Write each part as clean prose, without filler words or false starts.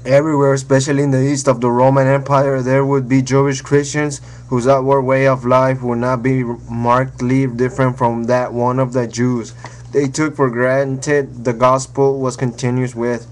Everywhere, especially in the east of the Roman Empire, there would be Jewish Christians whose outward way of life would not be markedly different from that one of the Jews. They took for granted the gospel was continuous with.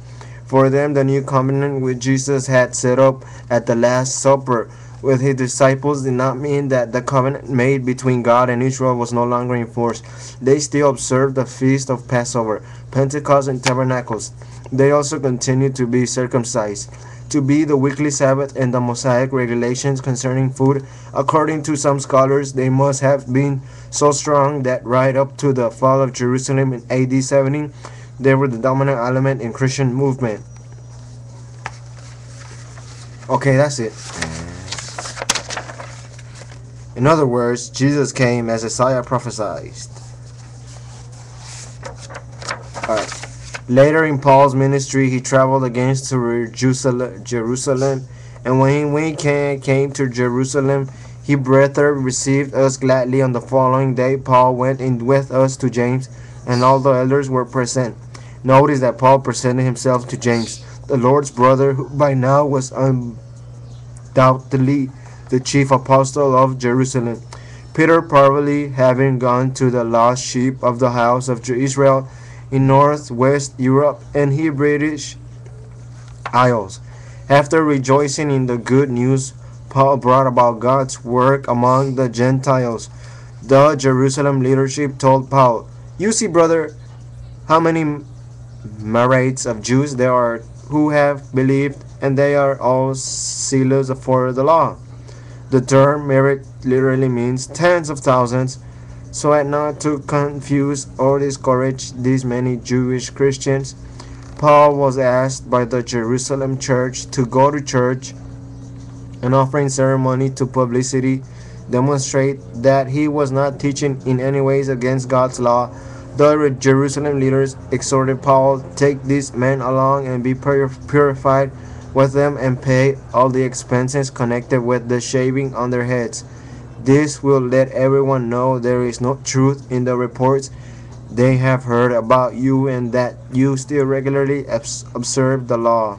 For them, the new covenant which Jesus had set up at the Last Supper with his disciples did not mean that the covenant made between God and Israel was no longer in force. They still observed the feast of Passover, Pentecost, and Tabernacles. They also continued to be circumcised, to be the weekly Sabbath and the Mosaic regulations concerning food. According to some scholars, they must have been so strong that right up to the fall of Jerusalem in AD 70, they were the dominant element in Christian movement. Okay, that's it. In other words, Jesus came as Isaiah prophesied. Alright. Later in Paul's ministry, he traveled against Jerusalem, and when he came to Jerusalem, he brethren received us gladly. On the following day, Paul went in with us to James, and all the elders were present. Notice that Paul presented himself to James, the Lord's brother, who by now was undoubtedly the chief apostle of Jerusalem. Peter, probably having gone to the lost sheep of the house of Israel in northwest Europe and British Isles. After rejoicing in the good news Paul brought about God's work among the Gentiles, the Jerusalem leadership told Paul, "You see, brother, how many myriads of Jews there are who have believed, and they are all zealous for the law." The term merit literally means tens of thousands. So as not to confuse or discourage these many Jewish Christians, Paul was asked by the Jerusalem church to go to church, an offering ceremony to publicity demonstrate that he was not teaching in any ways against God's law. The Jerusalem leaders exhorted Paul, "Take these men along and be purified with them and pay all the expenses connected with the shaving on their heads. This will let everyone know there is no truth in the reports they have heard about you and that you still regularly observe the law."